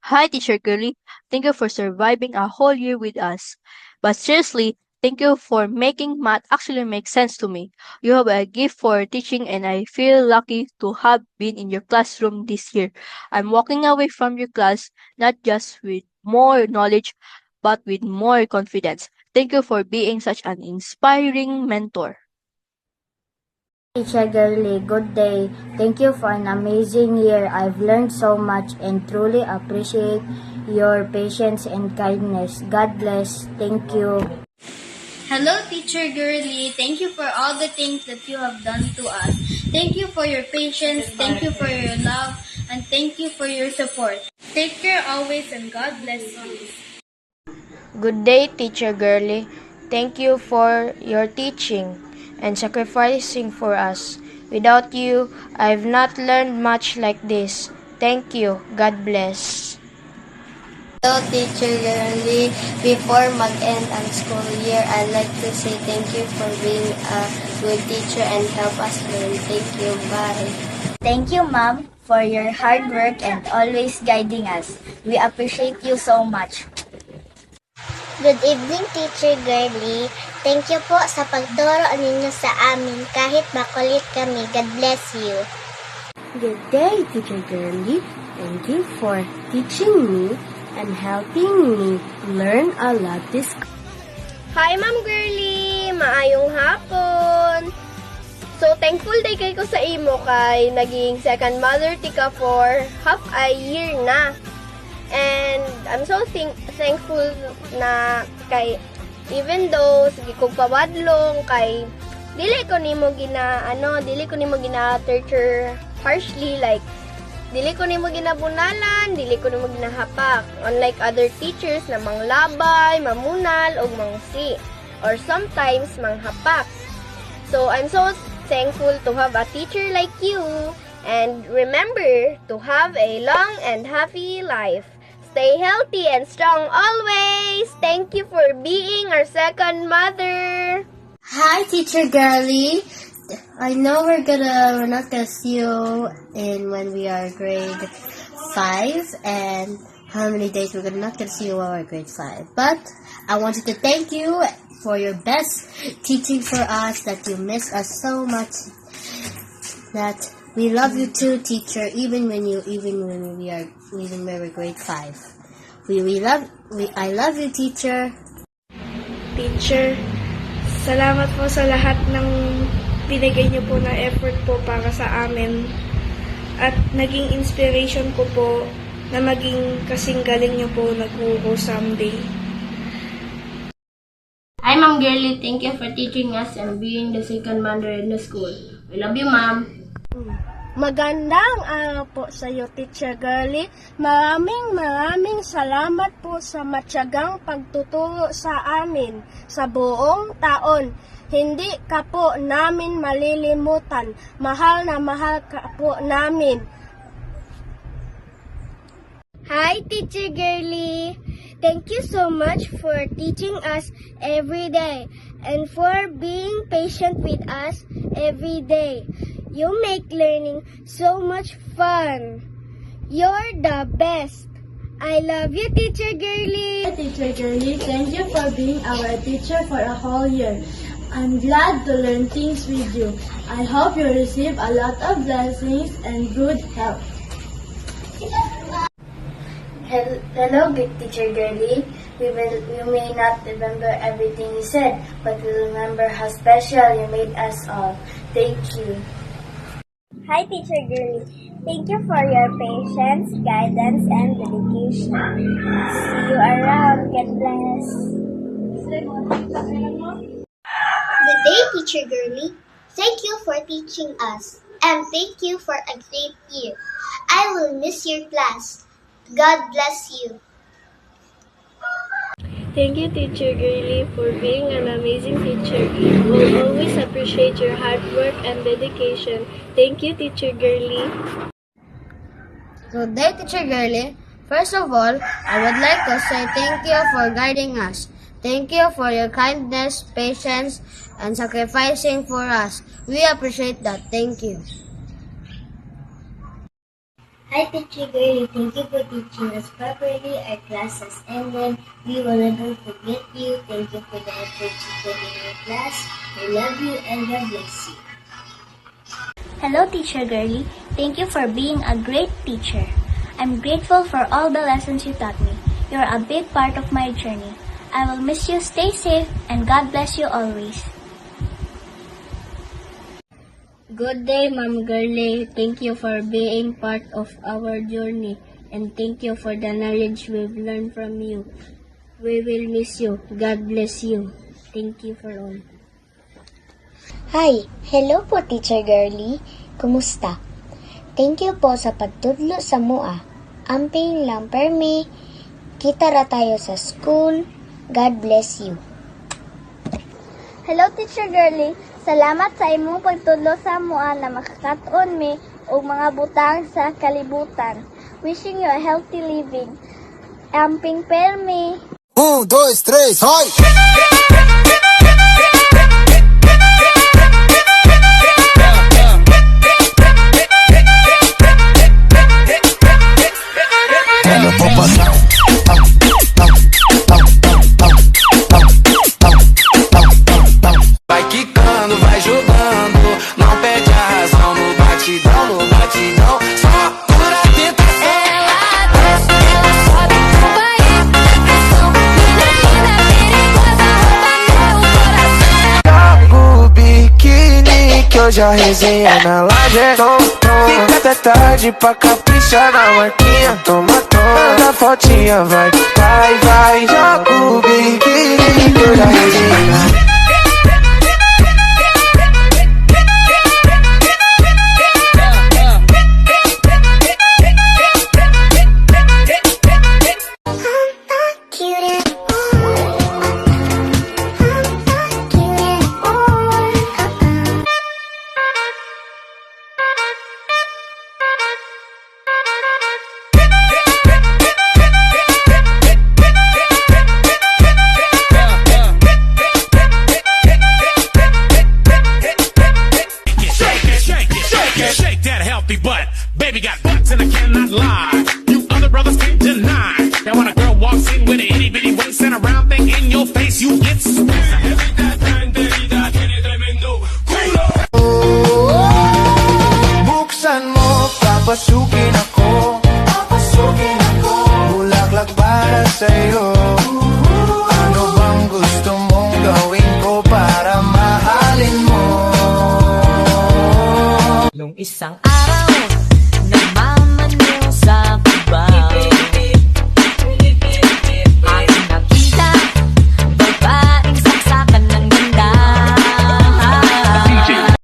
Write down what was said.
Hi, Teacher Girly. Thank you for surviving a whole year with us. But seriously, thank you for making math actually make sense to me. You have a gift for teaching, and I feel lucky to have been in your classroom this year. I'm walking away from your class not just with more knowledge, but with more confidence. Thank you for being such an inspiring mentor. Teacher Girly, good day. Thank you for an amazing year. I've learned so much and truly appreciate your patience and kindness. God bless. Thank you. Hello, Teacher Girly. Thank you for all the things that you have done to us. Thank you for your patience, thank you for your love, and thank you for your support. Take care always, and God bless you. Good day, Teacher Girly. Thank you for your teaching and sacrificing for us. Without you, I've not learned much like this. Thank you. God bless. Hello, Teacher Girly. Before mag-end ang school year, I'd like to say thank you for being a good teacher and help us learn. Thank you. Bye. Thank you, Ma'am, for your hard work and always guiding us. We appreciate you so much. Good evening, Teacher Girly. Thank you po sa pagturo ninyo sa amin kahit makulit kami. God bless you. Good day, Teacher Girly. Thank you for teaching me and helping me learn a lot this. Hi, Ma'am Girly! Maayong hapon! So, thankful day kay ko sa imo kay naging second mother tika for half a year na. And I'm so thankful na kay even though sige kog pawadlong kay dili ko nimo gina torture harshly, like dili ko nimo ginabunalan, dili ko nimo ginahapak, unlike other teachers na manglabay, mamunal og mangsi or sometimes manghapak. So I'm so thankful to have a teacher like you, and remember to have a long and happy life. Stay healthy and strong always. Thank you for being our second mother. Hi, Teacher Girly. I know we're not gonna see you in when we are grade 5, and how many days we're not gonna see you when we're grade 5. But I wanted to thank you for your best teaching for us. That you miss us so much. That we love you too, teacher. Even when we're grade 5. I love you, teacher. Teacher, salamat po sa lahat ng binigay niyo po na effort po para sa amin. At naging inspiration ko po na maging kasing galing niyo po nag-uho someday. Hi, Ma'am Girly. Thank you for teaching us and being the second mother in the school. We love you, Ma'am. Magandang araw po sa iyo, Teacher Girly. Maraming salamat po sa matyagang pagtuturo sa amin sa buong taon. Hindi ka po namin malilimutan. Mahal na mahal ka po namin. Hi, Teacher Girly. Thank you so much for teaching us every day and for being patient with us every day. You make learning so much fun. You're the best. I love you, Teacher Girly. Hi, Teacher Girly. Thank you for being our teacher for a whole year. I'm glad to learn things with you. I hope you receive a lot of blessings and good health. Hello, good Teacher Girly. We may not remember everything you said, but we remember how special you made us all. Thank you. Hi, Teacher Girly. Thank you for your patience, guidance, and dedication. See you around. God bless. Good day, Teacher Girly. Thank you for teaching us, and thank you for a great year. I will miss your class. God bless you. Thank you, Teacher Girly, for being an amazing teacher. We'll always appreciate your hard work and dedication. Thank you, Teacher Girly. Good day, Teacher Girly. First of all, I would like to say thank you for guiding us. Thank you for your kindness, patience, and sacrificing for us. We appreciate that. Thank you. Hi, Teacher Girlie. Thank you for teaching us properly our classes. And then we will never forget you. Thank you for the effort you put in your class. We love you and God bless you. Hello, Teacher Girlie. Thank you for being a great teacher. I'm grateful for all the lessons you taught me. You're a big part of my journey. I will miss you. Stay safe, and God bless you always. Good day, Ma'am Girlie. Thank you for being part of our journey. And thank you for the knowledge we've learned from you. We will miss you. God bless you. Thank you for all. Hi! Hello po, Teacher Girlie. Kumusta? Thank you po sa pagtudlo sa mua. Amping lang permi. Kita ra tayo sa school. God bless you. Hello, Teacher Girlie. Salamat sa imong pagtudlo sa mua na makakaton mi og mga butang sa kalibutan. Wishing you a healthy living. Amping permi. 1, 2, 3, hoy! Vai quicando, vai jogando, não perde a razão no batidão, só pura tentação. Ela desce, ela sobe, vai na pressão, menina perigosa, rouba meu coração. Joga o biquíni que hoje a resenha na laje. Fica até tarde pra caprichar na marquinha. Toma, manda fotinha, vai. Joga o biquíni que hoje a resenha. Shake that healthy butt. Baby got butts and I cannot lie. You other brothers can't deny. That when a girl walks in with an itty bitty waist and a round thing in your face, you get Buksan mo, papasukin ako. Bulaklak para sa'yo. Ano bang gusto mong gawin ko para mahalin mo? Nung isang araw, nagmamaneho sa